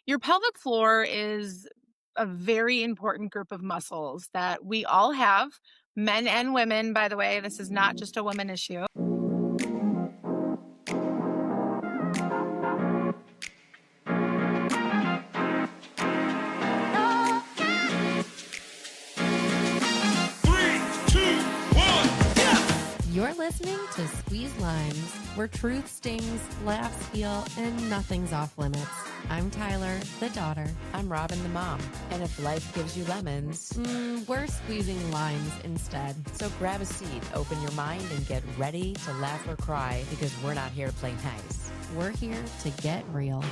Your pelvic floor is a very important group of muscles that we all have, men and women, by the way. This is not just a women issue. Three, two, one, yeah! You're listening to Squeeze Lines, where truth stings, laughs heal, and nothing's off limits. I'm Tyler, the daughter. I'm Robin, the mom. And if life gives you lemons, We're squeezing lines instead. so grab a seat, open your mind, and get ready to laugh or cry because we're not here to play nice. We're here to get real.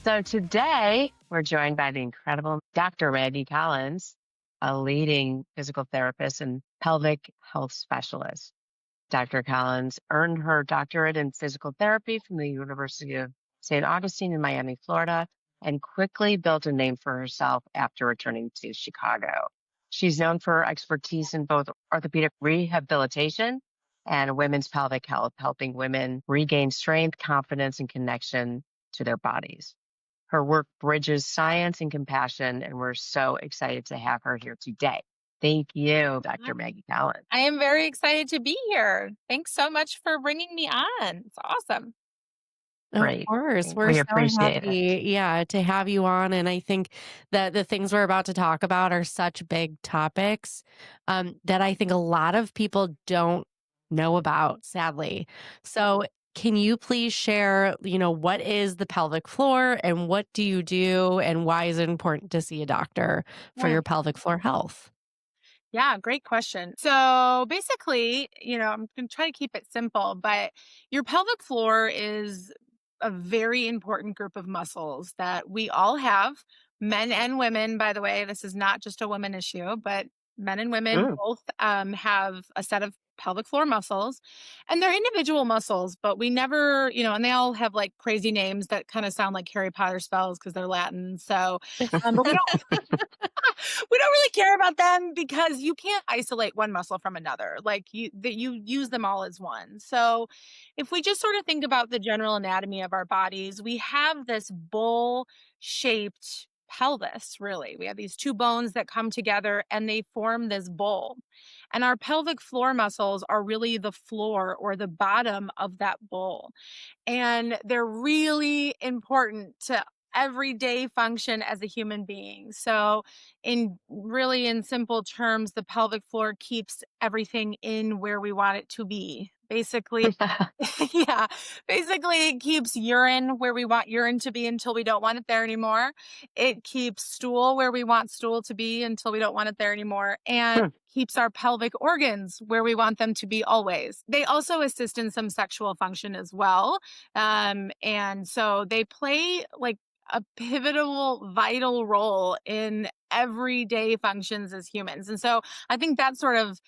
So today we're joined by the incredible Dr. Maggie Collins, a leading physical therapist and pelvic health specialist. Dr. Collins earned her doctorate in physical therapy from the University of St. Augustine in Miami, Florida, and quickly built a name for herself after returning to Chicago. She's known for her expertise in both orthopedic rehabilitation and women's pelvic health, helping women regain strength, confidence, and connection to their bodies. Her work bridges science and compassion, and we're so excited to have her here today. Thank you, Dr. Maggie Collins. I am very excited to be here. Thanks so much for bringing me on. It's awesome. Of Great. course. We're We so appreciate it. happy, to have you on. And I think that the things we're about to talk about are such big topics that I think a lot of people don't know about, sadly. So can you please share, what is the pelvic floor and what do you do and why is it important to see a doctor for Yeah. your pelvic floor health? Yeah, great question. So basically, I'm going to try to keep it simple, but your pelvic floor is a very important group of muscles that we all have, men and women, by the way. This is not just a women issue, but men and women Mm. both have a set of pelvic floor muscles, and they're individual muscles, but we never, and they all have like crazy names that kind of sound like Harry Potter spells because they're Latin. So, but we don't we don't really care about them because you can't isolate one muscle from another. Like you use them all as one. So if we just sort of think about the general anatomy of our bodies, we have this bowl shaped pelvis, really. We have these two bones that come together and they form this bowl. And our pelvic floor muscles are really the floor or the bottom of that bowl. And they're really important to everyday function as a human being. So in simple terms, the pelvic floor keeps everything in where we want it to be. Basically, yeah, basically it keeps urine where we want urine to be until we don't want it there anymore. It keeps stool where we want stool to be until we don't want it there anymore. And Hmm. keeps our pelvic organs where we want them to be always. They also assist in some sexual function as well. And so they play like a pivotal, vital role in everyday functions as humans. And so I think that sort of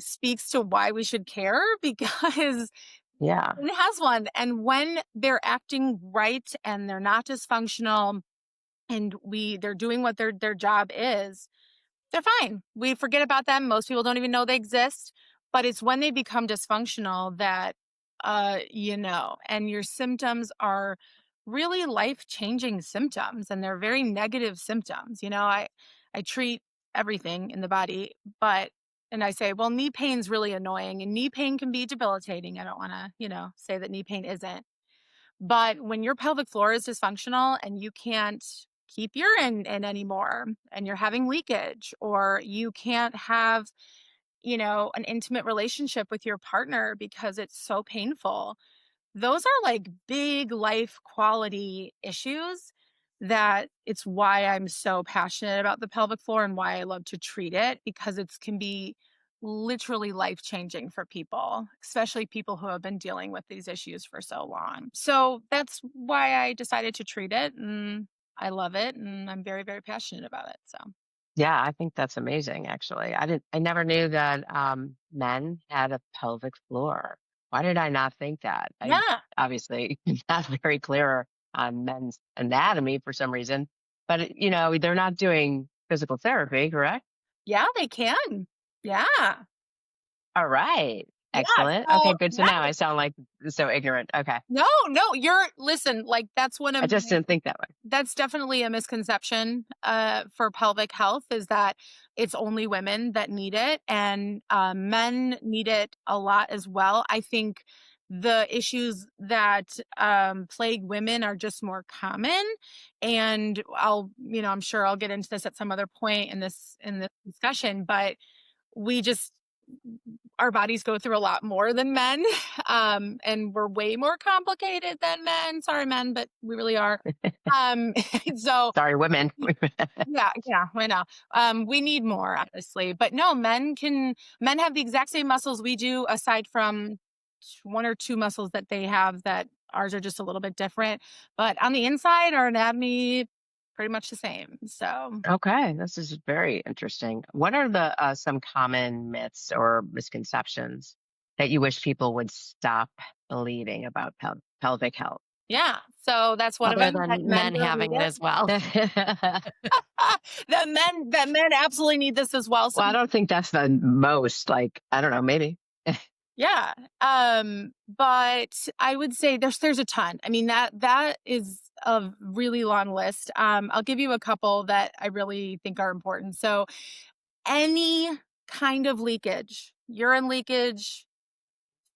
speaks to why we should care because Yeah. it has one. And when they're acting right and they're not dysfunctional and they're doing what their job is, they're fine. We forget about them. Most people don't even know they exist. But it's when they become dysfunctional that and your symptoms are really life-changing symptoms and they're very negative symptoms. I treat everything in the body, and I say, well, knee pain's really annoying and knee pain can be debilitating. I don't want to, say that knee pain isn't. But when your pelvic floor is dysfunctional and you can't keep urine in anymore and you're having leakage or you can't have, an intimate relationship with your partner because it's so painful, those are like big life quality issues that it's why I'm so passionate about the pelvic floor and why I love to treat it because it can be literally life changing for people, especially people who have been dealing with these issues for so long. So that's why I decided to treat it and I love it and I'm very, very passionate about it. So, Yeah, I think that's amazing, actually. I never knew that men had a pelvic floor. Why did I not think that? I yeah. obviously not very clear on men's anatomy for some reason, but they're not doing physical therapy, correct? Yeah, they can. Yeah. All right. Yeah. Excellent. So Okay, good to know. I sound like so ignorant. Okay. no, you're listen, like that's one I of just my didn't think that way. that's definitely a misconception for pelvic health is that it's only women that need it and men need it a lot as well. I think the issues that plague women are just more common, and I'm sure I'll get into this at some other point in this discussion, but we just our bodies go through a lot more than men, and we're way more complicated than men. Sorry, men, but we really are. Um, so Sorry, women. yeah, I know. We need more, honestly. But no, men have the exact same muscles we do, aside from one or two muscles that they have that ours are just a little bit different. But on the inside, our anatomy pretty much the same. So Okay, this is very interesting. What are the some common myths or misconceptions that you wish people would stop believing about pelvic health? yeah, so that's one of other them that than men men don't need having it it. as well. That men absolutely need this as well. So Well, I don't think that's the most, like, I don't know, maybe. yeah. But I would say there's a ton. I mean, that is a really long list. I'll give you a couple that I really think are important. So any kind of leakage, urine leakage,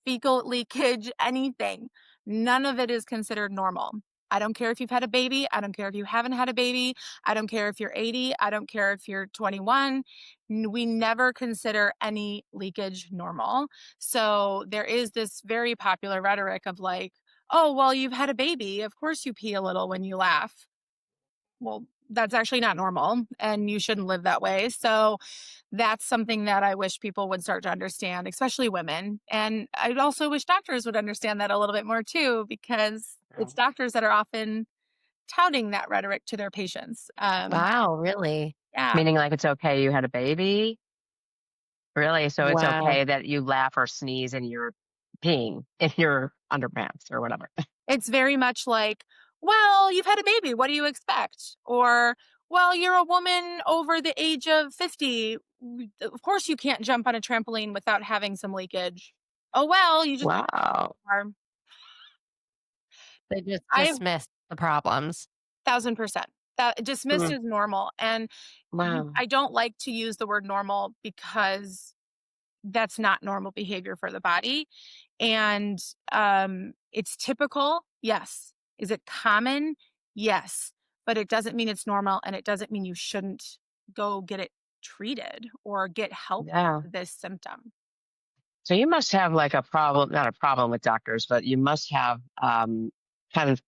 fecal leakage, anything. None of it is considered normal. I don't care if you've had a baby. I don't care if you haven't had a baby. I don't care if you're 80. I don't care if you're 21. We never consider any leakage normal. So there is this very popular rhetoric of like, oh, well, you've had a baby. Of course you pee a little when you laugh. Well, that's actually not normal and you shouldn't live that way. So that's something that I wish people would start to understand, especially women. And I'd also wish doctors would understand that a little bit more too, because it's doctors that are often touting that rhetoric to their patients. Wow, really? Yeah, Meaning like it's okay you had a baby? Really? So it's Wow. okay that you laugh or sneeze and you're peeing in your underpants or whatever. it's very much like, well, you've had a baby. What do you expect? Or, well, you're a woman over the age of 50. Of course, you can't jump on a trampoline without having some leakage. Oh, well, you just Wow. are. They just I dismiss the problems. 1000%. That dismissed Mm, as normal. And wow. I don't like to use the word normal because that's not normal behavior for the body. And it's typical. Yes. Is it common? Yes. But it doesn't mean it's normal. And it doesn't mean you shouldn't go get it treated or get help Yeah. for this symptom. So you must have like a problem, not a problem with doctors, but you must have kind of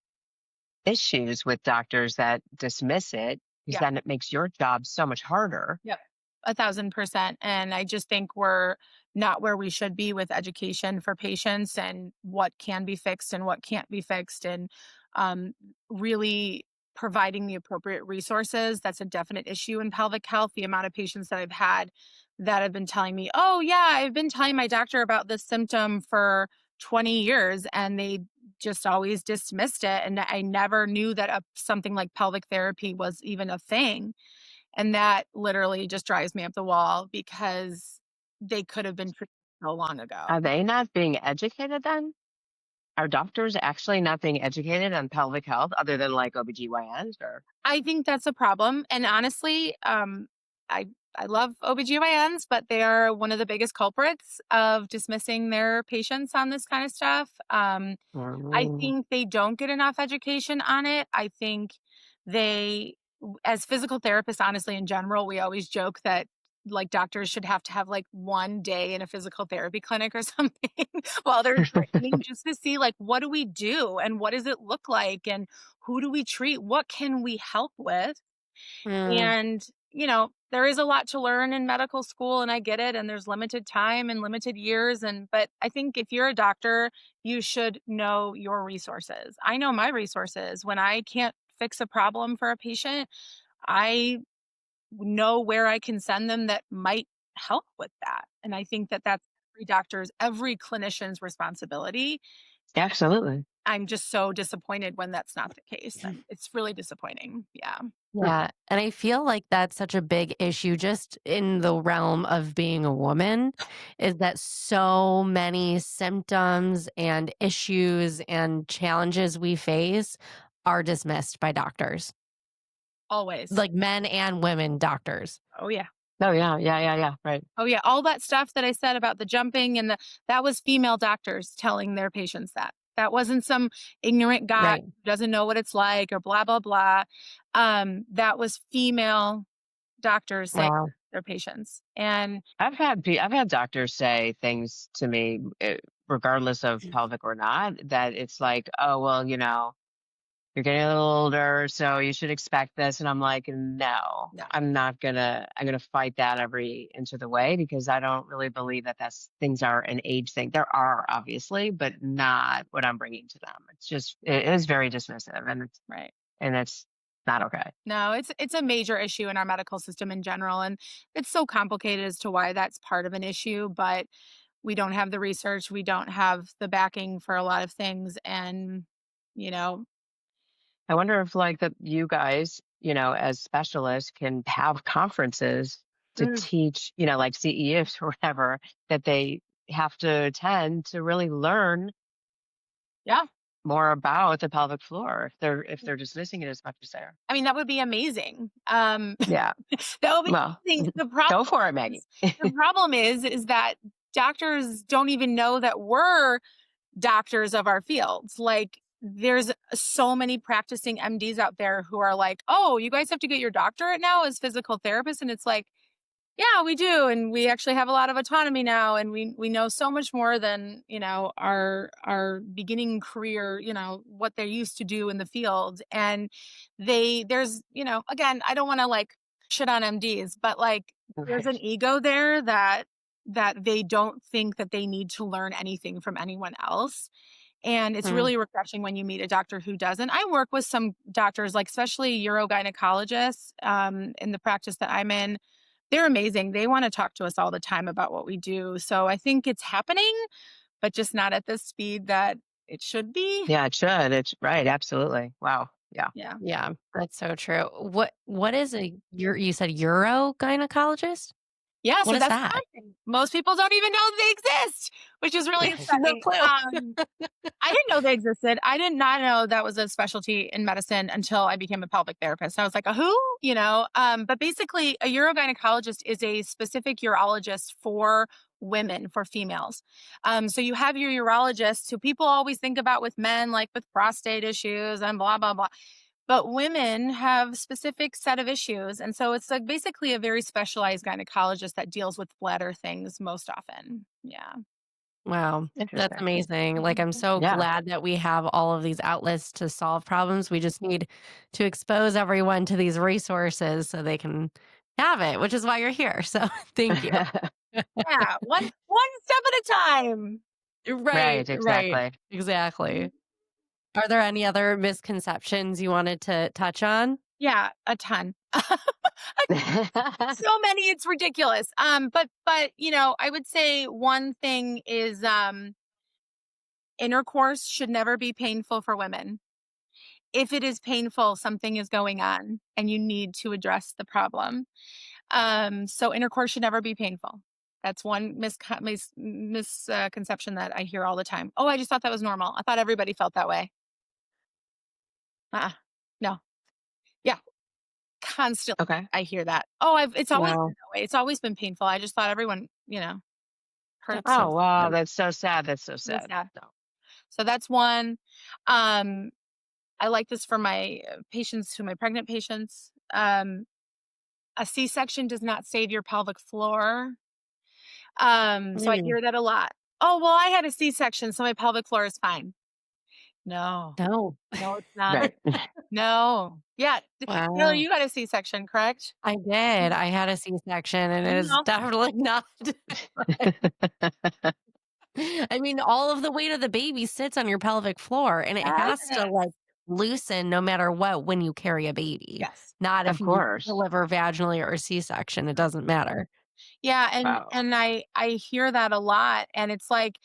issues with doctors that dismiss it because Yeah. then it makes your job so much harder. Yep. 1000%. And I just think we're not where we should be with education for patients and what can be fixed and what can't be fixed. And um, really providing the appropriate resources. That's a definite issue in pelvic health. The amount of patients that I've had that have been telling me, oh, yeah, I've been telling my doctor about this symptom for 20 years and they just always dismissed it. And I never knew that something like pelvic therapy was even a thing, and that literally just drives me up the wall because they could have been treated so long ago. Are they not being educated then? Are doctors actually not being educated on pelvic health other than like OBGYNs or? I think that's a problem. And honestly, I I love OBGYNs, but they are one of the biggest culprits of dismissing their patients on this kind of stuff. I Mm, think they don't get enough education on it. I think they, as physical therapists, honestly, in general, we always joke that like doctors should have to have like one day in a physical therapy clinic or something while they're training just to see like what do we do and what does it look like and who do we treat? What can we help with? Mm, And, there is a lot to learn in medical school and I get it. And there's limited time and limited years. But I think if you're a doctor, you should know your resources. I know my resources. When I can't fix a problem for a patient, I know where I can send them that might help with that. And I think that that's every doctor's, every clinician's responsibility Absolutely. I'm just so disappointed when that's not the case. It's really disappointing. Yeah. Yeah, and I feel like that's such a big issue just in the realm of being a woman, is that so many symptoms and issues and challenges we face are dismissed by doctors, Always. like men and women doctors. Oh, yeah. Oh, yeah. Yeah. Yeah. Yeah. Right. Oh, yeah. All that stuff that I said about the jumping and that was female doctors telling their patients that. That wasn't some ignorant guy Right. who doesn't know what it's like or blah, blah, blah. That was female doctors saying Wow. their patients. And I've had doctors say things to me, regardless of pelvic or not, that it's like, oh well, you're getting a little older, so you should expect this. And I'm like, no, no, I'm not gonna. I'm gonna fight that every inch of the way because I don't really believe that things are an age thing. There are obviously, but not what I'm bringing to them. It's just it is very dismissive, right. and it's not okay. No, it's a major issue in our medical system in general. And it's so complicated as to why that's part of an issue, but we don't have the research, we don't have the backing for a lot of things. And, you know, I wonder if like that you guys, as specialists can have conferences to mm, teach, like CEFs or whatever that they have to attend to really learn yeah. more about the pelvic floor if they're dismissing it as much as they're. I mean, that would be amazing. Yeah. That would be Well, amazing. go for it, Maggie. The problem is that doctors don't even know that we're doctors of our fields. Like there's so many practicing MDs out there who are like, "Oh, you guys have to get your doctorate now as physical therapists." And it's like, "Yeah, we do, and we actually have a lot of autonomy now and we know so much more than, our beginning career, what they used to do in the field." And there's, again, I don't want to like shit on MDs, but like there's an Right. ego there that they don't think that they need to learn anything from anyone else. And it's Mm. really refreshing when you meet a doctor who doesn't. I work with some doctors, like especially urogynecologists, in the practice that I'm in. They're amazing. They want to talk to us all the time about what we do. So I think it's happening, but just not at the speed that it should be. Yeah, it should. It's right. Absolutely. Wow. Yeah. Yeah. Yeah, that's so true. What is you said urogynecologist? Yeah. What So is that's that? another thing. Most people don't even know they exist, which is really No upsetting. clue. I didn't know they existed. I did not know that was a specialty in medicine until I became a pelvic therapist. I was like, a who? But basically, a urogynecologist is a specific urologist for women, for females. So you have your urologists who people always think about with men, like with prostate issues and blah, blah, blah. But women have specific set of issues. And so it's like basically a very specialized gynecologist that deals with bladder things most often. Yeah. Wow, that's Interesting. amazing. Like, I'm Mhm. so Yeah. glad that we have all of these outlets to solve problems. We just need to expose everyone to these resources so they can have it, which is why you're here. So thank you. Yeah. One step at a time. Right, Right. right. Exactly. Exactly. Are there any other misconceptions you wanted to touch on? Yeah, a ton. So many, it's ridiculous. But I would say one thing is intercourse should never be painful for women. If it is painful, something is going on and you need to address the problem. So intercourse should never be painful. That's one misconception that I hear all the time. Oh, I just thought that was normal. I thought everybody felt that way. No. Yeah, constantly Okay. I hear that. Oh, it's always been Wow, that way. It's always been painful. I just thought everyone, heard that's so Oh wow, sad. that's so sad. That's so this, sad. yeah. No. So that's one. Um, I like this for my patients, my pregnant patients. A C-section does not save your pelvic floor. So I Mm, hear that a lot. Oh, well, I had a C-section, so my pelvic floor is fine. No, no. no, it's not. Right. No. Yeah. Taylor, Wow. you got a C-section, correct? I did. I had a C-section and it is No. definitely not. I mean, all of the weight of the baby sits on your pelvic floor and it has to Yes. like loosen no matter what when you carry a baby. Yes. Not Of if you course. deliver vaginally or C-section. It doesn't matter. Yeah, and Wow. and I hear that a lot, and it's like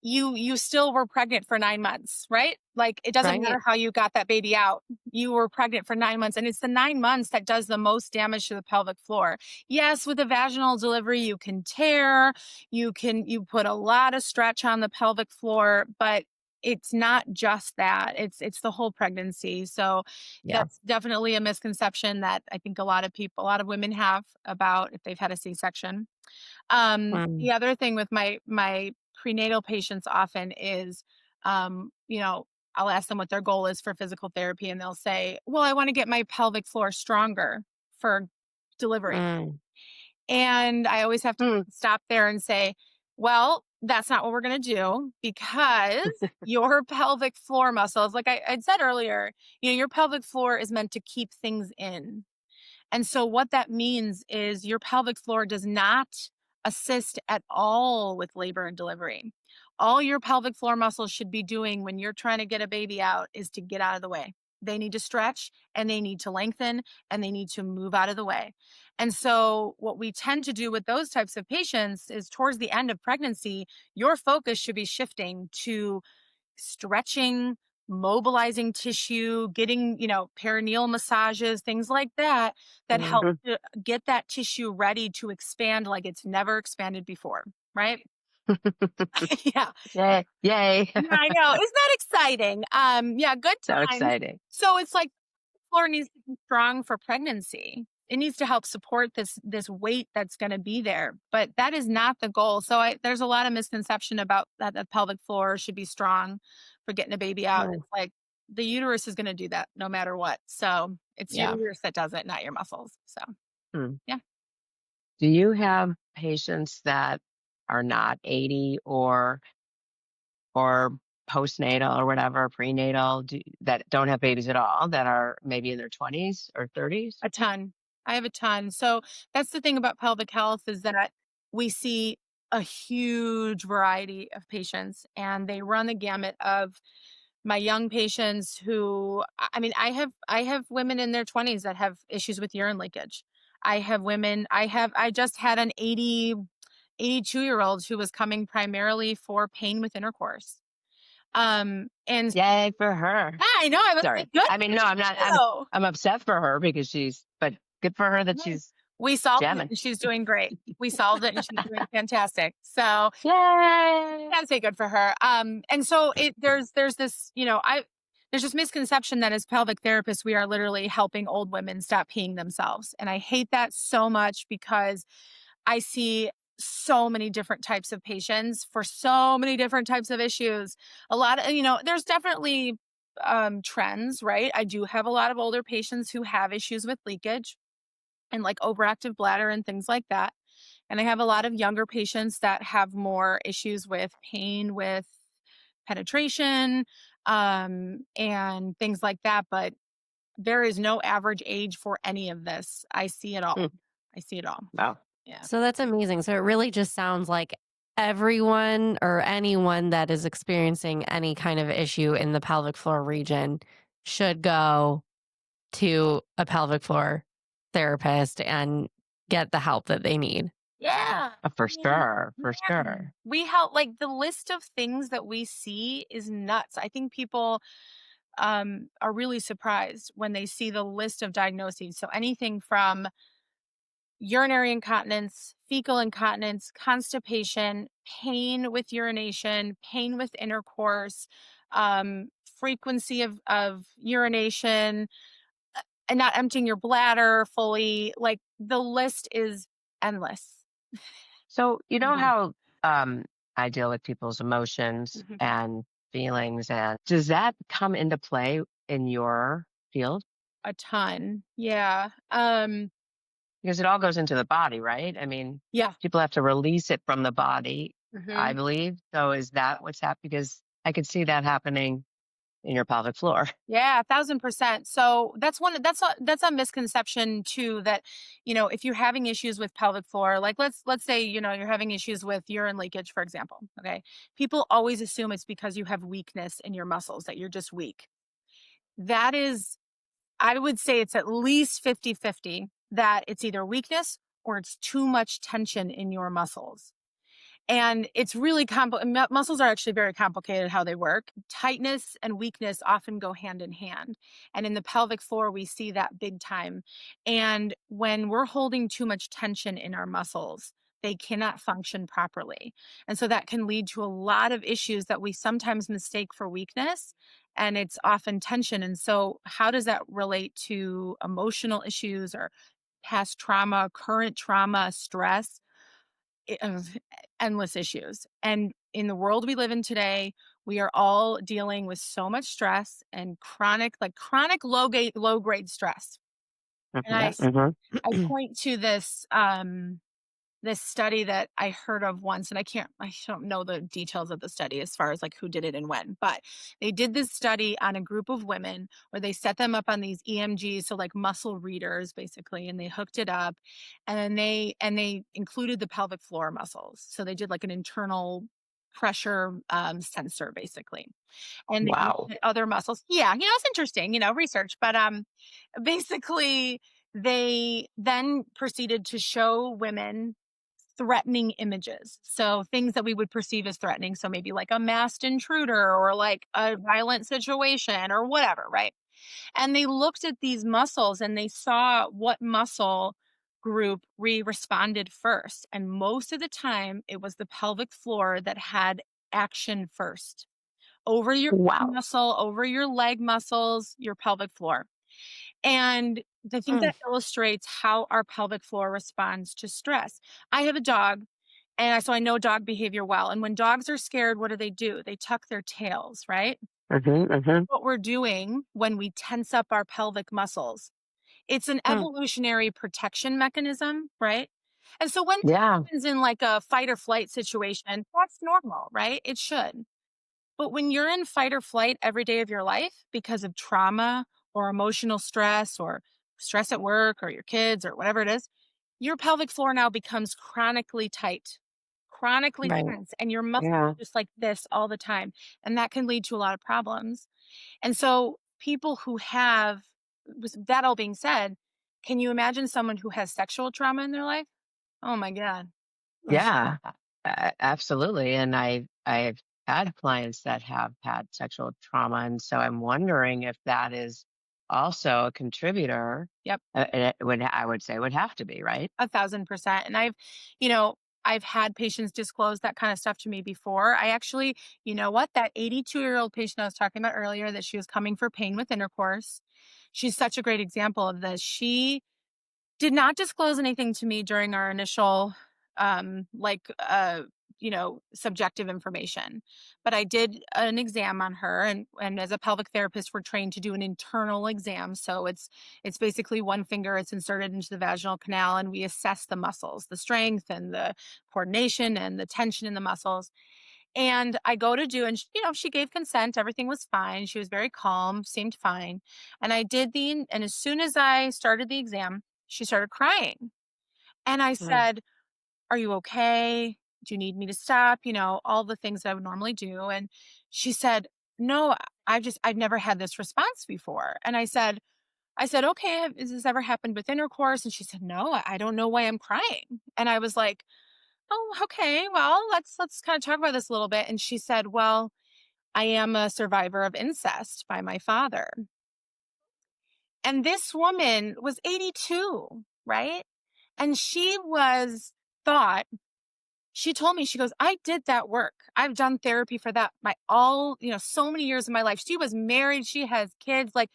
you still were pregnant for 9 months, right? Like, it doesn't Right. matter how you got that baby out. You were pregnant for 9 months, and it's the 9 months that does the most damage to the pelvic floor. Yes, with a vaginal delivery, you can tear, you put a lot of stretch on the pelvic floor, but it's not just that. It's the whole pregnancy. So Yeah. that's definitely a misconception that I think a lot of women have about if they've had a C-section. Mm. The other thing with my prenatal patients often is, you know, I'll ask them what their goal is for physical therapy, and they'll say, "Well, I want to get my pelvic floor stronger for delivery." Mm. And I always have to Hmm. stop there and say, "Well, that's not what we're going to do because your pelvic floor muscles, like I said earlier, your pelvic floor is meant to keep things in. And so what that means is your pelvic floor does not assist at all with labor and delivery. All your pelvic floor muscles should be doing when you're trying to get a baby out is to get out of the way. They need to stretch and they need to lengthen and they need to move out of the way. And so, what we tend to do with those types of patients is towards the end of pregnancy, your focus should be shifting to stretching, mobilizing tissue, getting, perineal massages, things like that, that help Mhm. to get that tissue ready to expand like it's never expanded before, right? Yeah. Yay. Yay. Yeah, I know. Isn't that exciting? Yeah, good So times. exciting. So it's like floor needs to be strong for pregnancy. It needs to help support this weight that's going to be there, but that is not the goal. So there's a lot of misconception about that the pelvic floor should be strong for getting a baby out. Mm. It's like the uterus is going to do that no matter what. So it's your Yeah. uterus that does it, not your muscles. So Hmm. yeah, Do you have patients that are not 80 or postnatal or whatever, prenatal, that don't have babies at all, that are maybe in their 20s or 30s? a ton. I have a ton. So that's the thing about pelvic health is that we see a huge variety of patients and they run the gamut of my young patients who I mean I have women in their 20s that have issues with urine leakage. I just had an 82-year-old who was coming primarily for pain with intercourse. And Yay for her. I know I was Sorry. like, good I mean, no, I'm not. for you. I'm upset for her because but good for her that Right. she's We solved it jamming. and she's doing great. We solved it and she's doing fantastic. So Yay. gotta say good for her. And so there's this, there's this misconception that as pelvic therapists, we are literally helping old women stop peeing themselves. And I hate that so much because I see so many different types of patients for so many different types of issues. A lot of, there's definitely trends, right? I do have a lot of older patients who have issues with leakage and like overactive bladder and things like that. And I have a lot of younger patients that have more issues with pain with penetration, and things like that. But there is no average age for any of this. I see it Hmm. all. I see it all. Wow. Yeah. So that's amazing. So it really just sounds like everyone or anyone that is experiencing any kind of issue in the pelvic floor region should go to a pelvic floor therapist and get the help that they need. Yeah. For Yeah. sure. For Yeah. sure. We help like the list of things that we see is nuts. I think people are really surprised when they see the list of diagnoses. So anything from urinary incontinence, fecal incontinence, constipation, pain with urination, pain with intercourse, frequency of urination, and not emptying your bladder fully. Like the list is endless. So, you know Mhm. how I deal with people's emotions Mhm. and feelings, and does that come into play in your field? A ton. Yeah. Because it all goes into the body, right? I mean, Yeah. people have to release it from the body, I Mhm. believe. So is that what's happening? Because I could see that happening in your pelvic floor. Yeah, 1,000%. So that's a misconception too that, if you're having issues with pelvic floor, like let's say, you're having issues with urine leakage, for example. Okay. People always assume it's because you have weakness in your muscles, that you're just weak. That is, I would say it's at least 50-50 that it's either weakness or it's too much tension in your muscles. And it's really muscles are actually very complicated how they work. Tightness and weakness often go hand in hand. And in the pelvic floor, we see that big time. And when we're holding too much tension in our muscles, they cannot function properly. And so that can lead to a lot of issues that we sometimes mistake for weakness. And it's often tension. And so, how does that relate to emotional issues or past trauma, current trauma, stress? Of endless issues. And in the world we live in today, we are all dealing with so much stress and chronic low grade stress. And Mhm, mhm. I point to this study that I heard of once, and I don't know the details of the study as far as like who did it and when, but they did this study on a group of women where they set them up on these EMGs, so like muscle readers basically, and they hooked it up, and then they included the pelvic floor muscles. So they did like an internal pressure sensor basically, and they looked Wow. at other muscles. Yeah, it's interesting, research, but basically they then proceeded to show women threatening images. So things that we would perceive as threatening. So maybe like a masked intruder or like a violent situation or whatever, right? And they looked at these muscles and they saw what muscle group responded first. And most of the time, it was the pelvic floor that had action first over your Wow. muscle, over your leg muscles, your pelvic floor. And I think Mm. that illustrates how our pelvic floor responds to stress. I have a dog, and so I know dog behavior well. And when dogs are scared, what do? They tuck their tails, right? Mhm, mhm. What we're doing when we tense up our pelvic muscles. It's an Mm. evolutionary protection mechanism, right? And so when it Yeah. happens in like a fight or flight situation, that's normal, right? It should. But when you're in fight or flight every day of your life because of trauma or emotional stress or stress at work or your kids or whatever it is, your pelvic floor now becomes chronically tight, chronically Right. tense, and your muscles Yeah. are just like this all the time. And that can lead to a lot of problems. And so, people who have, with that all being said, can you imagine someone who has sexual trauma in their life? Oh my God. Yeah. Absolutely. And I've had clients that have had sexual trauma, and so I'm wondering if that is also a contributor. Yep. I would say would have to be, right? 1,000%. And you know, I've had patients disclose that kind of stuff to me before. I actually, you know what? That 82-year-old patient I was talking about earlier that she was coming for pain with intercourse. She's such a great example of this. She did not disclose anything to me during our initial, like, subjective information. But I did an exam on her, and as a pelvic therapist, we're trained to do an internal exam. So it's basically one finger, it's inserted into the vaginal canal, and we assess the muscles, the strength and the coordination and the tension in the muscles. And I go to do, and she gave consent. Everything was fine. She was very calm, seemed fine. And and as soon as I started the exam, she started crying. And I Mm. said, "Are you okay? Do you need me to stop?" All the things that I would normally do. And she said, "No, I've never had this response before." And I said, "Okay, has this ever happened with intercourse?" And she said, "No, I don't know why I'm crying." And I was like, "Oh, okay. Well, let's kind of talk about this a little bit." And she said, "Well, I am a survivor of incest by my father." And this woman was 82, right? And thought, she told me, she goes, "I did that work. I've done therapy for that so many years of my life." She was married, she has kids. Like,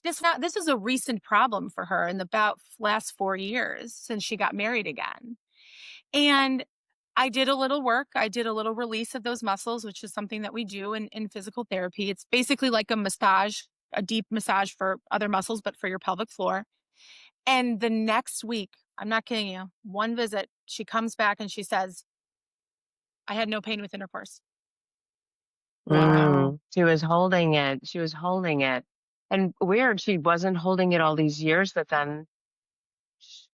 this is a recent problem for her in the about last 4 years since she got married again. And I did a little work. I did a little release of those muscles, which is something that we do in physical therapy. It's basically like a massage, a deep massage for other muscles, but for your pelvic floor. And the next week, I'm not kidding you, one visit, she comes back and she says, "I had no pain with intercourse." Wow. She was holding it. She was holding it. And weird, she wasn't holding it all these years, but then sh-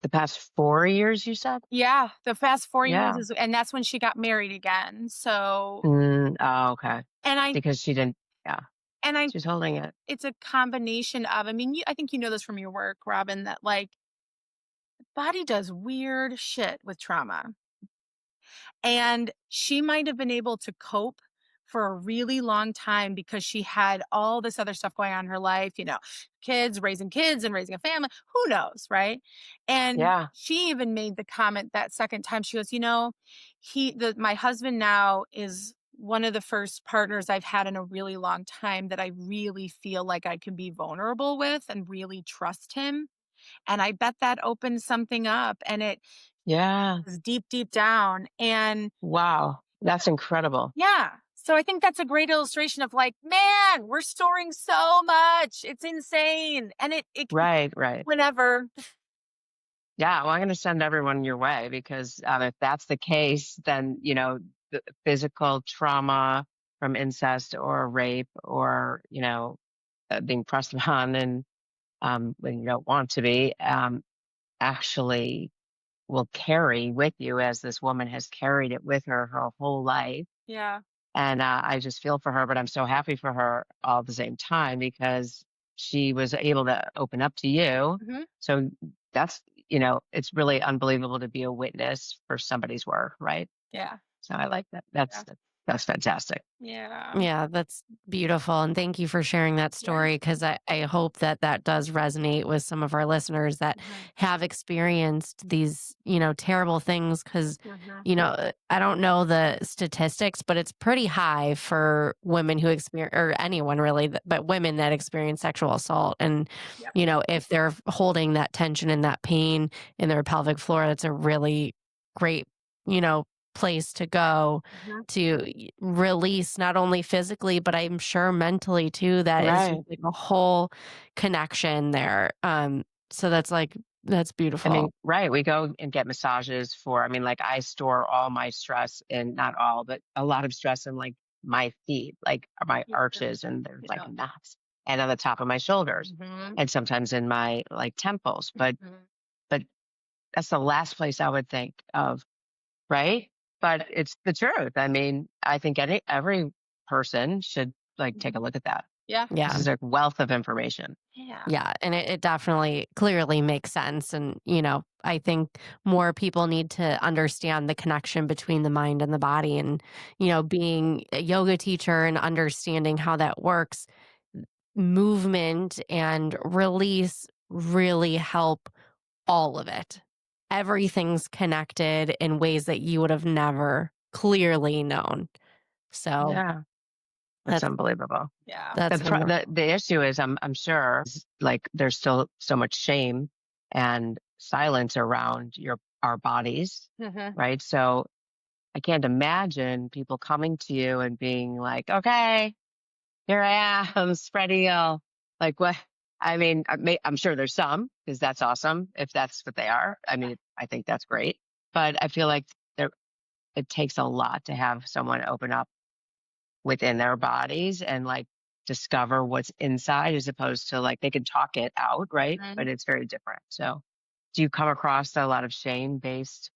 the past 4 years, you said? Yeah, the past 4 years Yeah. and that's when she got married again. So, Oh, okay. and I, Because she didn't, yeah, and I, she was holding it. it's a combination of, I mean, I think you know this from your work, Robin, that like body does weird shit with trauma. And she might have been able to cope for a really long time because she had all this other stuff going on in her life, kids and raising a family. Who knows, right? And Yeah. she even made the comment that second time. She goes, my husband now is one of the first partners I've had in a really long time that I really feel like I can be vulnerable with and really trust him. And I bet that opened something up, and it Yeah. was deep, deep down. And Wow. That's incredible. yeah. So I think that's a great illustration of like, man, we're storing so much. It's insane. And it can Right. Right. whenever. Yeah. Well, I'm going to send everyone your way because if that's the case, then, the physical trauma from incest or rape or, being pressed upon and when you don't want to be, actually will carry with you as this woman has carried it with her whole life. Yeah. And I just feel for her, but I'm so happy for her all at the same time because she was able to open up to you. Hmm. So that's, it's really unbelievable to be a witness for somebody's work, right? Yeah. So I like that. Yeah. That's fantastic. Yeah. Yeah, that's beautiful. And thank you for sharing that story because I hope that that does resonate with some of our listeners that Mhm. have experienced these, terrible things. Because, Mhm. I don't know the statistics, but it's pretty high for women who experience, or anyone really, but women that experience sexual assault. And, Yep. if they're holding that tension and that pain in their pelvic floor, that's a really great, place to go Mhm. to release not only physically, but I'm sure mentally too. That is just Right. like a whole connection there. So that's I mean, beautiful. right. We go and get massages like I store all my stress in, not all, but a lot of stress in like my feet, like my Mhm. arches, and there's like Yeah. knots, and on the top of my shoulders, Mhm. and sometimes in my like temples. Mhm. But that's the last place I would think of, right? But it's the truth. I mean, I think every person should like take Mhm. a look at that. Yeah. This Yeah. is a wealth of information. Yeah. Yeah. And it definitely clearly makes sense. And, I think more people need to understand the connection between the mind and the body. And, being a yoga teacher and understanding how that works, movement and release really help all of it. Everything's connected in ways that you would have never clearly known. So Yeah, that's that's unbelievable. Yeah. The that's pro wonderful. the issue is, I'm sure, is, like, there's still so much shame and silence around our bodies, Mhm. right? So, I can't imagine people coming to you and being like, "Okay, here I am, spread eagle." Like, what? I mean, I'm sure there's some, because that's awesome if that's what they are. I mean, I think that's great, but I feel like it takes a lot to have someone open up within their bodies and like discover what's inside as opposed to like they can talk it out, right? But Mhm. it's very different. So, do you come across a lot of shame based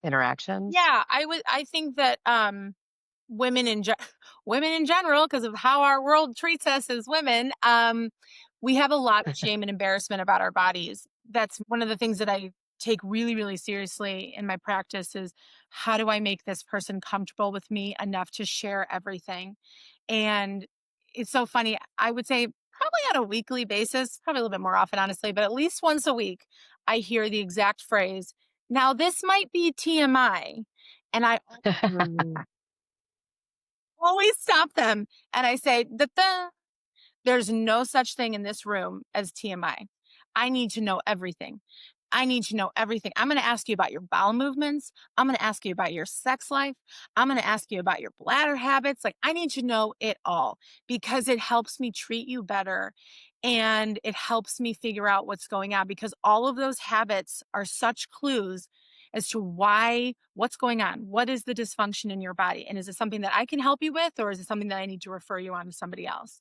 interactions? Yeah, I think that women women in general, because of how our world treats us as women, we have a lot of shame and embarrassment about our bodies. That's one of the things that I take really, really seriously in my practice is how do I make this person comfortable with me enough to share everything? And it's so funny. I would say probably on a weekly basis, probably a little bit more often, honestly, but at least once a week, I hear the exact phrase, now this might be TMI. And I Mm. always stop them and I say, "Da-da. There's no such thing in this room as TMI. I need to know everything. I need to know everything. I'm going to ask you about your bowel movements. I'm going to ask you about your sex life. I'm going to ask you about your bladder habits. Like, I need to know it all because it helps me treat you better and it helps me figure out what's going on because all of those habits are such clues as to what's going on. What is the dysfunction in your body? And is it something that I can help you with, or is it something that I need to refer you on to somebody else?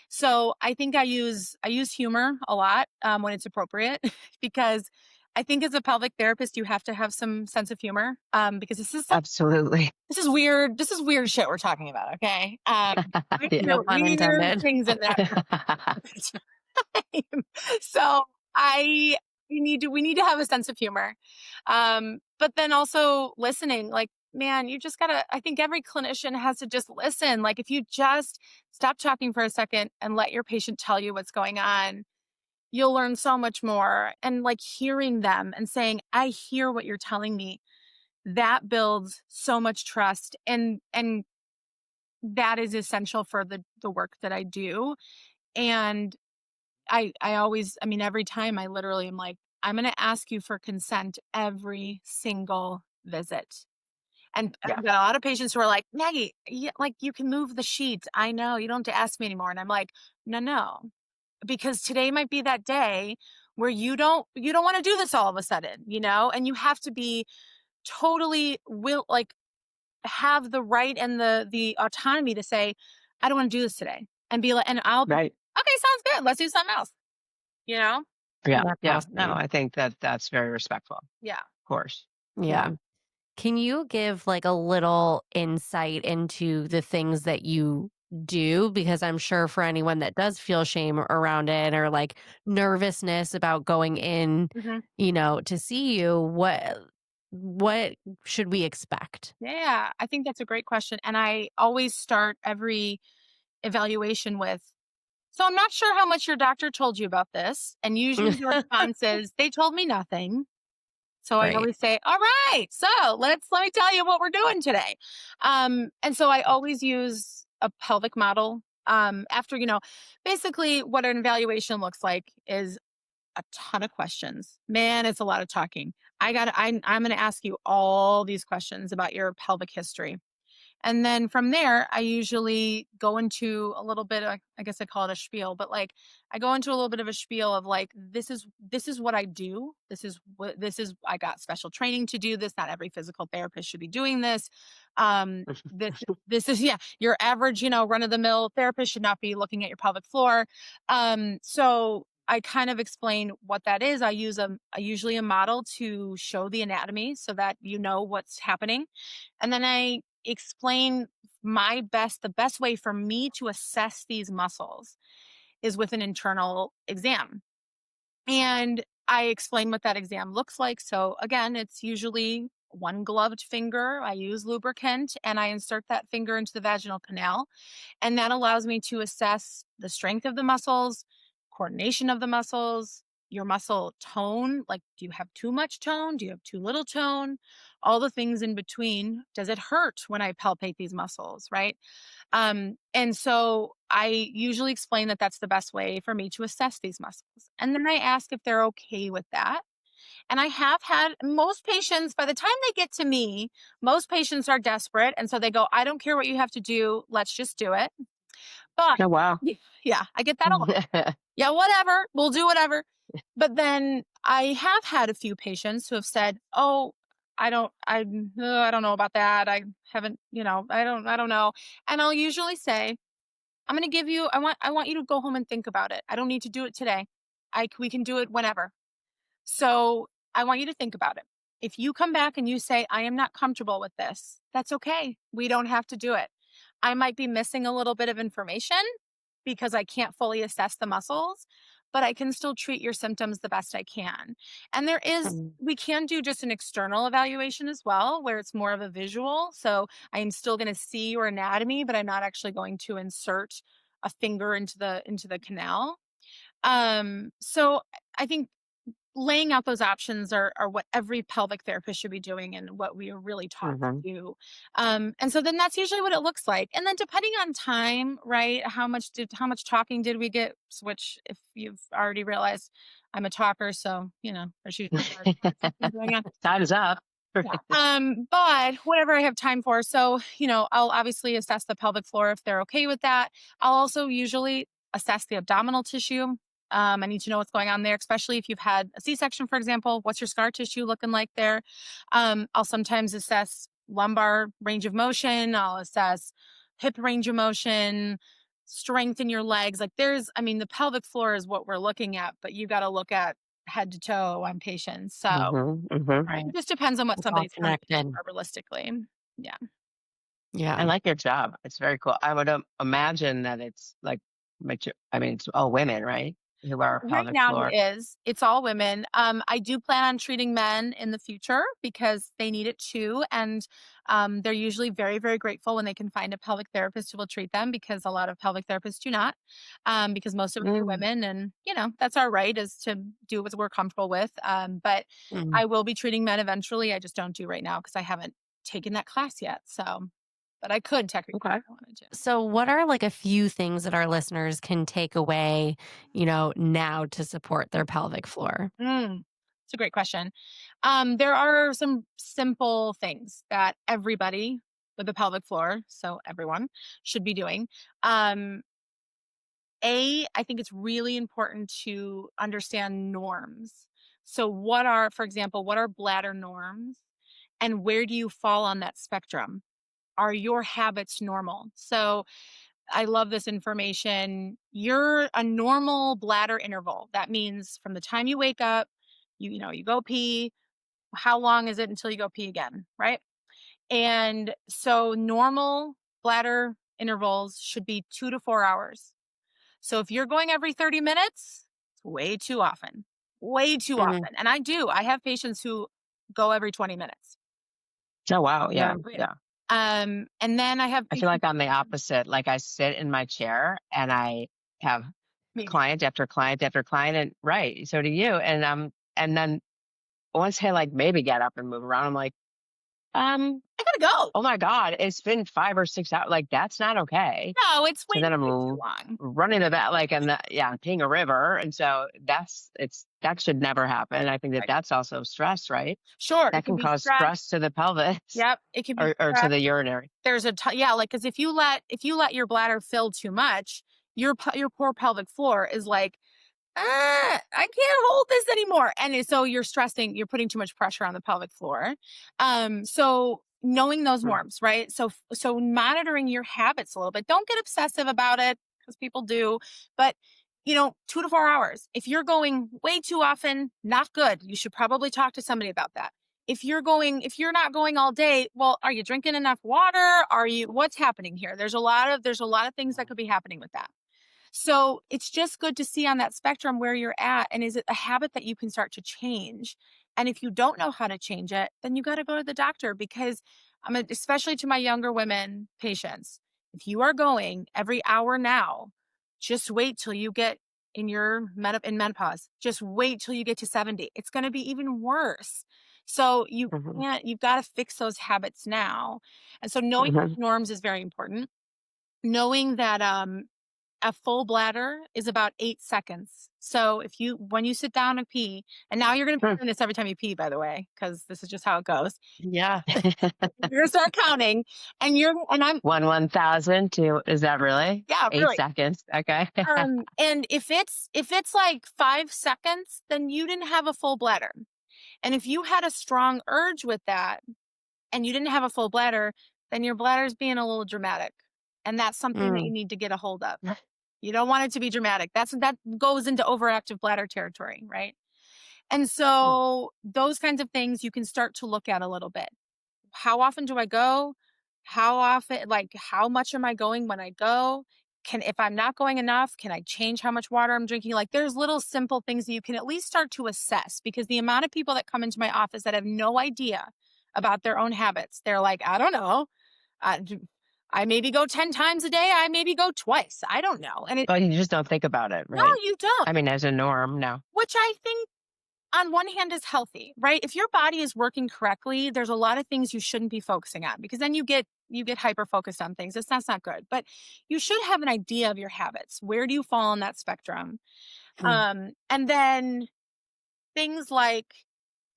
So I think I use humor a lot when it's appropriate because I think as a pelvic therapist you have to have some sense of humor because Absolutely. this is weird. This is weird shit we're talking about. Okay, I Yeah. hear No pun weird intended. things in that. So I we need to have a sense of humor. but then also listening, like, man, you just gotta, I think every clinician has to just listen. Like, if you just stop talking for a second and let your patient tell you what's going on, you'll learn so much more. And like hearing them and saying, I hear what you're telling me, that builds so much trust. And that is essential for the work that I do. And I always, I mean, every time I literally am like, I'm gonna ask you for consent every single visit. And Yeah. I've got a lot of patients who are like, Maggie, yeah, like you can move the sheets. I know you don't have to ask me anymore. And I'm like, no, no, because today might be that day where you don't want to do this all of a sudden, and you have to be totally will like have the right and the autonomy to say, I don't want to do this today. And be like, and I'll be, Right. okay, sounds good. Let's do something else, you know? Yeah. That's Yeah. No, awesome. I think that's very respectful. Of Yeah. course. Yeah. Can you give like a little insight into the things that you do? Because I'm sure for anyone that does feel shame around it or like nervousness about going in, Mhm. to see you, what should we expect? Yeah. I think that's a great question. And I always start every evaluation with, so I'm not sure how much your doctor told you about this. And usually the response is, they told me nothing. So I Right. always say, all right, so let me tell you what we're doing today. And so I always use a pelvic model. After, basically what an evaluation looks like is a ton of questions. Man, it's a lot of talking. I'm going to ask you all these questions about your pelvic history. And then from there, I usually go into a little bit of, I guess I call it a spiel, but like I go into a little bit of a spiel of like, this is what I do. I got special training to do this. Not every physical therapist should be doing this. This is, yeah, your average, run of the mill therapist should not be looking at your pelvic floor. So I kind of explain what that is. I use usually a model to show the anatomy so that you know what's happening. And then I explain the best way for me to assess these muscles is with an internal exam. And I explain what that exam looks like. So again, it's usually one gloved finger. I use lubricant and I insert that finger into the vaginal canal. And that allows me to assess the strength of the muscles, coordination of the muscles, your muscle tone. Like, do you have too much tone? Do you have too little tone? All the things in between. Does it hurt when I palpate these muscles? Right. And so I usually explain that that's the best way for me to assess these muscles. And then I ask if they're okay with that. And I have had most patients, by the time they get to me, most patients are desperate. And so they go, I don't care what you have to do. Let's just do it. But Oh, wow. yeah, I get that a lot. Yeah, whatever. We'll do whatever. But then I have had a few patients who have said, "Oh, I don't know about that. I haven't, I don't know." And I'll usually say, "I'm going to give you I want you to go home and think about it. I don't need to do it today. We can do it whenever." So I want you to think about it. If you come back and you say, I am not comfortable with this, that's okay. We don't have to do it. I might be missing a little bit of information because I can't fully assess the muscles, but I can still treat your symptoms the best I can. And we can do just an external evaluation as well, where it's more of a visual. So I am still going to see your anatomy, but I'm not actually going to insert a finger into the canal. So I think laying out those options are what every pelvic therapist should be doing and what we are really taught to Mhm. do. And so then that's usually what it looks like. And then depending on time, right? How much talking did we get? Which if you've already realized I'm a talker, so there's usually more talking going on. Time is up. Yeah. But whatever I have time for. So, I'll obviously assess the pelvic floor if they're okay with that. I'll also usually assess the abdominal tissue. I need to know what's going on there, especially if you've had a C-section, for example. What's your scar tissue looking like there? I'll sometimes assess lumbar range of motion. I'll assess hip range of motion, strength in your legs. Like the pelvic floor is what we're looking at, but you got to look at head to toe on patients. So Mhm. Mhm. Right. it just depends on what It's all somebody's coming in connected. for realistically. Yeah. Yeah. I like your job. It's very cool. I would imagine that it's like, I mean, it's all women, right? who are Right pelvic now floor? it is. It's all women. I do plan on treating men in the future because they need it too. And they're usually very, very grateful when they can find a pelvic therapist who will treat them because a lot of pelvic therapists do not. Because most of us are Mm, women and, that's our right is to do what we're comfortable with. But mm. I will be treating men eventually. I just don't do right now because I haven't taken that class yet. So, but I could technically Okay. if I wanted to. So, what are like a few things that our listeners can take away, now to support their pelvic floor? It's a great question. There are some simple things that everybody with a pelvic floor, so everyone, should be doing. Um, I think it's really important to understand norms. So, for example, what are bladder norms and where do you fall on that spectrum? Are your habits normal? So, I love this information. You're a normal bladder interval. That means from the time you wake up, you go pee. How long is it until you go pee again, right? And so normal bladder intervals should be 2 to 4 hours. So if you're going every 30 minutes, it's way too often. Way too Mhm. often. And I have patients who go every 20 minutes. Oh, wow. Yeah. Yeah. Yeah. And then I have I feel patients. like I'm the opposite. Like I sit in my chair and I have Me too. client after client after client, and right, so do you. And then once I like maybe get up and move around, I'm like, um, I gotta go. oh my God, it's been 5 or 6 hours. Like that's not okay. No, it's So way, then I'm way too long. running to that, like, and yeah, I'm peeing a river. And so that should never happen. I think that Right. that's also stress, right? Sure. It That can can be cause stress. stress to the pelvis Yep. It can be or to stress. the urinary. There's yeah, like, because if you let your bladder fill too much, your poor pelvic floor is like, I can't hold this anymore. So you're stressing, you're putting too much pressure on the pelvic floor. So knowing those Mm, norms, right? So monitoring your habits a little bit. Don't get obsessive about it because people do, but 2 to 4 hours. If you're going way too often, not good. You should probably talk to somebody about that. If you're not going all day, well, are you drinking enough water? What's happening here? There's a lot of things that could be happening with that. So it's just good to see on that spectrum where you're at. And is it a habit that you can start to change? And if you don't know how to change it, then you got to go to the doctor because especially to my younger women patients, if you are going every hour now, just wait till you get in menopause. Just wait till you get to 70. It's going to be even worse. So mhm, you've got to fix those habits now. And so knowing mhm. norms is very important. Knowing that a full bladder is about 8 seconds. So when you sit down and pee, and now you're gonna be Hmm. doing this every time you pee, by the way, because this is just how it goes. Yeah. You're gonna start counting, and I'm 1,000 to, is that really yeah, eight really. seconds? Okay. And if it's like 5 seconds, then you didn't have a full bladder. And if you had a strong urge with that, and you didn't have a full bladder, then your bladder's being a little dramatic, and that's something that you Mm. need to get a hold of. You don't want it to be dramatic. That goes into overactive bladder territory, right? And Mm, so those kinds of things you can start to look at a little bit. How often do I go? How often, like, how much am I going when I go? If I'm not going enough, can I change how much water I'm drinking? Like, there's little simple things that you can at least start to assess because the amount of people that come into my office that have no idea about their own habits, they're like, I don't know. I, d- I maybe go 10 times a day. I maybe go twice. I don't know. but you just don't think about it, No, right? you don't, I mean, as a norm, no. which I think on one hand is healthy, right? If your body is working correctly, there's a lot of things you shouldn't be focusing on because then you get hyper focused on things. That's not good. But you should have an idea of your habits. Where do you fall on that spectrum? Mm. And then things like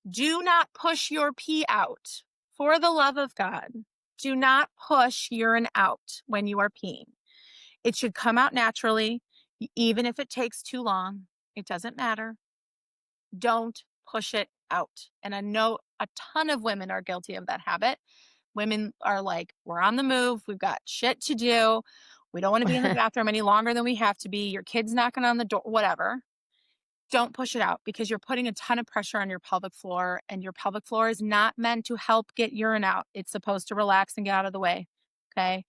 do not push your pee out. For the love of God, do not push urine out when you are peeing. It should come out naturally, even if it takes too long. It doesn't matter. Don't push it out. And I know a ton of women are guilty of that habit. Women are like, we're on the move. We've got shit to do. We don't want to be in the bathroom any longer than we have to be. Your kid's knocking on the door, whatever. Don't push it out because you're putting a ton of pressure on your pelvic floor, and your pelvic floor is not meant to help get urine out. It's supposed to relax and get out of the way. Okay.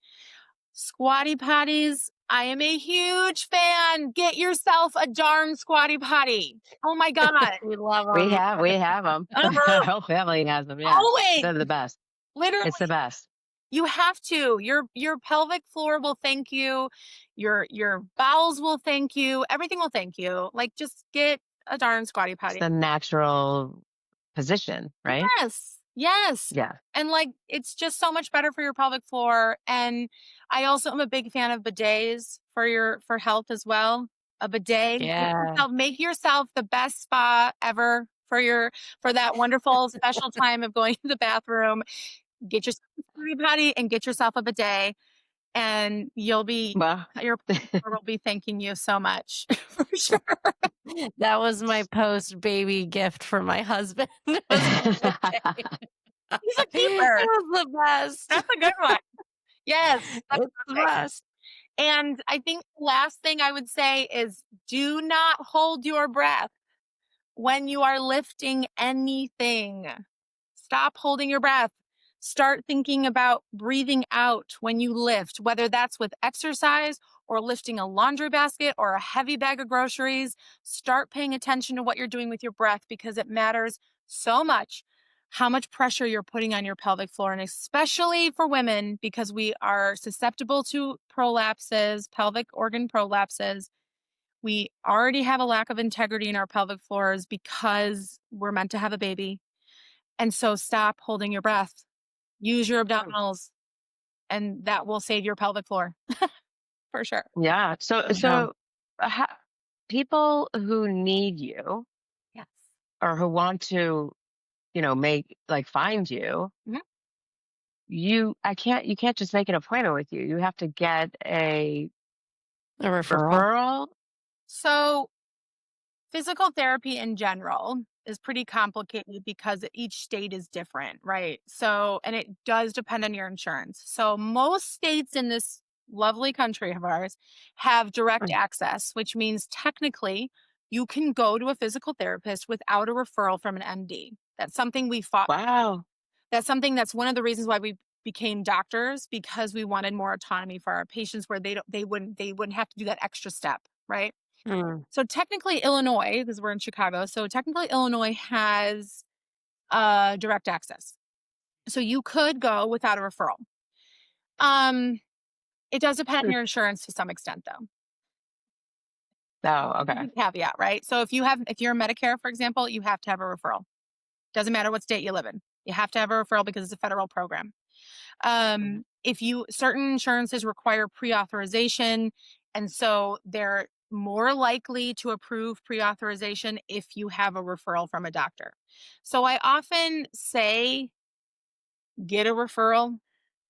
Squatty potties, I am a huge fan. Get yourself a darn squatty potty. Oh my God. We love We them. have them. Our Uh-huh. whole family has them. Yeah, Always. they're the best. Literally. It's the best. You have to. Your pelvic floor will thank you. Your bowels will thank you. Everything will thank you. Like just get a darn squatty It's potty. the natural position, right? Yes. Yes. Yeah. And like it's just so much better for your pelvic floor. And I also am a big fan of bidets for health as well. A bidet. Yeah. Make yourself the best spa ever for that wonderful special time of going to the bathroom. Get yourself a squatty potty and get yourself a bidet, and Well, your partner will be thanking you so much for sure. That was my post-baby gift for my husband. It was a bidet. He's a It keeper. was the best. That's a good one. Yes, that's It's the perfect. best. And I think the last thing I would say is do not hold your breath when you are lifting anything. Stop holding your breath. Start thinking about breathing out when you lift, whether that's with exercise or lifting a laundry basket or a heavy bag of groceries. Start paying attention to what you're doing with your breath because it matters so much how much pressure you're putting on your pelvic floor. And especially for women, because we are susceptible to prolapses, pelvic organ prolapses. We already have a lack of integrity in our pelvic floors because we're meant to have a baby. And so stop holding your breath. Use your abdominals, and that will save your pelvic floor for sure. yeah. So, Yeah. people who need you Yes. or who want to, find you, Mhm. you can't just make an appointment with you. You have to get a A referral. referral. So physical therapy in general is pretty complicated because each state is different, right? So, and it does depend on your insurance. So most states in this lovely country of ours have direct Mm. access, which means technically you can go to a physical therapist without a referral from an MD. That's something we fought. Wow. That's one of the reasons why we became doctors, because we wanted more autonomy for our patients where they wouldn't have to do that extra step, right? Mm. So technically Illinois, because we're in Chicago, so technically Illinois has direct access. So you could go without a referral. Um, it does depend on Hmm. your insurance to some extent though. Oh, okay. Big caveat, right? So if you're Medicare, for example, you have to have a referral. Doesn't matter what state you live in. You have to have a referral because it's a federal program. Mhm. If you certain insurances require pre-authorization, and so they're more likely to approve pre-authorization if you have a referral from a doctor. So I often say get a referral.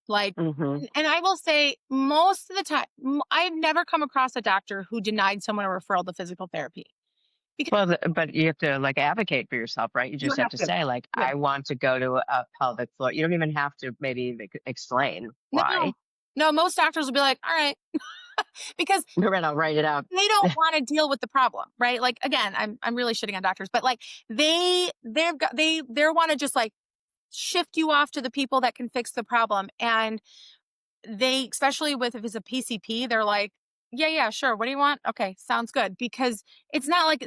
Like, Mhm. and I will say most of the time, I've never come across a doctor who denied someone a referral to physical therapy because Well, but you have to advocate for yourself, right? You you just have have to to. say Yeah. I want to go to a pelvic floor. You don't even have to maybe explain No, why. no, most doctors will be like, all right, because Right, I'll write it out. they don't want to deal with the problem, right? Like again, I'm really shitting on doctors, but like they want to just like shift you off to the people that can fix the problem. And they, especially with if it's a PCP, they're like, yeah, sure. What do you want? Okay, sounds good. Because it's not like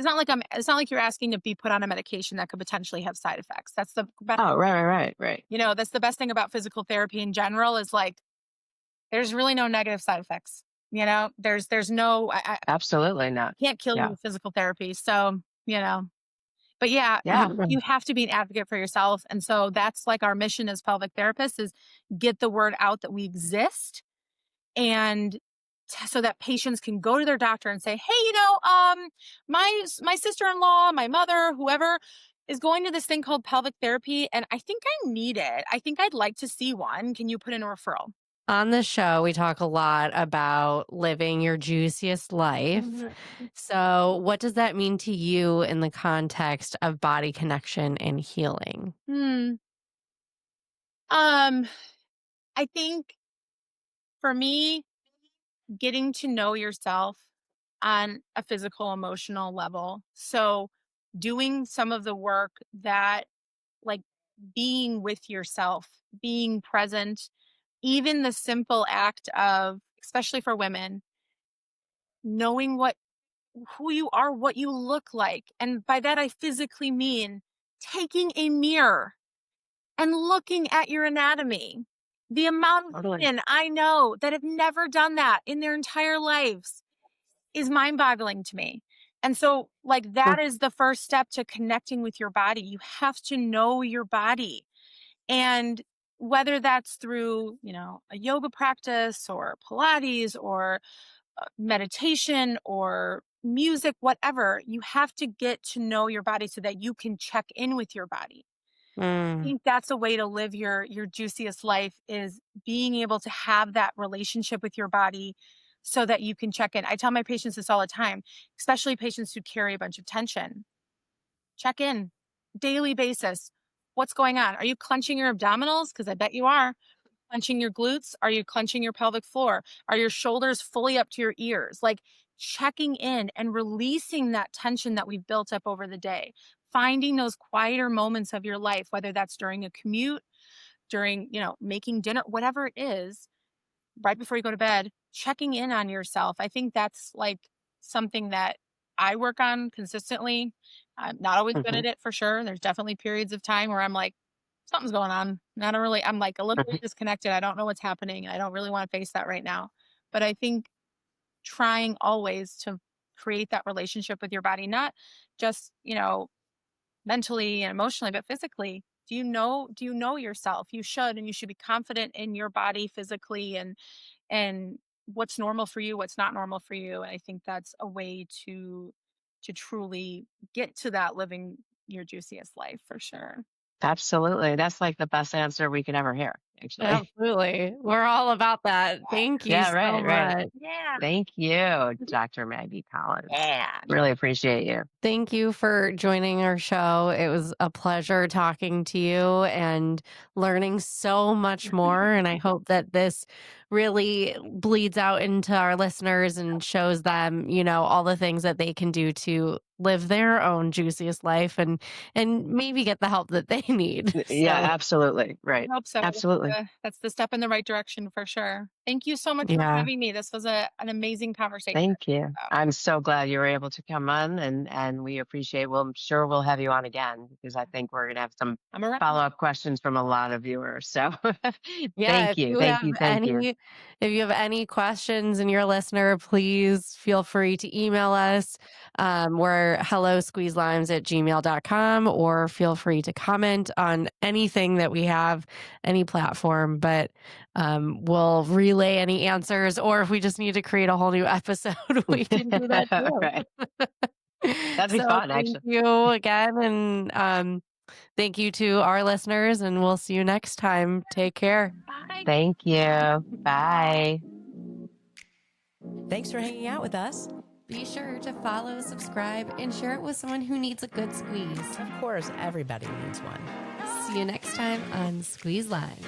you're asking to be put on a medication that could potentially have side effects. That's the best, Oh, right. that's the best thing about physical therapy in general is like there's really no negative side effects. There's no I Absolutely not. can't kill you Yeah. with physical therapy. So, you know, but yeah, Yeah. you have to be an advocate for yourself. And so that's like our mission as pelvic therapists is get the word out that we exist and so that patients can go to their doctor and say, "Hey, my sister-in-law, my mother, whoever is going to this thing called pelvic therapy and I think I need it. I think I'd like to see one. Can you put in a referral?" On the show, we talk a lot about living your juiciest life. So, what does that mean to you in the context of body connection and healing? Hmm. Um, I think for me, getting to know yourself on a physical, emotional level. So, doing some of the work that, like, being with yourself, being present, even the simple act of, especially for women, knowing who you are, what you look like. And by that, I physically mean taking a mirror and looking at your anatomy. The amount of Totally. women I know that have never done that in their entire lives is mind boggling to me. And so, like, that is the first step to connecting with your body. You have to know your body. And whether that's through, a yoga practice or Pilates or meditation or music, whatever, you have to get to know your body so that you can check in with your body. I Mm. think that's a way to live your juiciest life, is being able to have that relationship with your body so that you can check in. I tell my patients this all the time, especially patients who carry a bunch of tension. Check in, daily basis. What's going on? Are you clenching your abdominals? Because I bet you are. Clenching your glutes? Are you clenching your pelvic floor? Are your shoulders fully up to your ears? Like, checking in and releasing that tension that we've built up over the day. Finding those quieter moments of your life, whether that's during a commute, during, making dinner, whatever it is, right before you go to bed, checking in on yourself. I think that's like something that I work on consistently. I'm not always good at Mhm. it, for sure. There's definitely periods of time where I'm like, something's going on. And I don't really, I'm like a little bit Mhm. disconnected. I don't know what's happening. I don't really want to face that right now. But I think trying always to create that relationship with your body, not just, mentally and emotionally, but physically. Do you know yourself? You should, and you should be confident in your body physically, and what's normal for you, what's not normal for you. And I think that's a way to truly get to that living your juiciest life, for sure. Absolutely. That's like the best answer we could ever hear, actually. Absolutely. We're all about that. Thank you Yeah, so right, right. much. Yeah. Thank you, Dr. Maggie Collins. Yeah. Really appreciate you. Thank you for joining our show. It was a pleasure talking to you and learning so much more. And I hope that this really bleeds out into our listeners and shows them, all the things that they can do to live their own juiciest life and maybe get the help that they need. Yeah, So, absolutely. I Right. hope so. Absolutely. That's the step in the right direction, for sure. Thank you so much for yeah. having me. This was an amazing conversation. Thank you. So, I'm so glad you were able to come on and we appreciate, well, I'm sure we'll have you on again because I think we're going to have some I'm around. follow-up questions from a lot of viewers. So Yeah, thank if you. you Thank have you. Thank you. any if you have any questions and you're a listener, please feel free to email us. We're hellosqueezelimes@gmail.com, or feel free to comment on anything that we have, any platform. But we'll relay any answers, or if we just need to create a whole new episode, we can do that All too. right. That'd be So fun, thank actually. you again, and thank you to our listeners, and we'll see you next time. Take care. Bye. Thank you. Bye. Thanks for hanging out with us. Be sure to follow, subscribe, and share it with someone who needs a good squeeze. Of course, everybody needs one. See you next time on Squeeze Lines.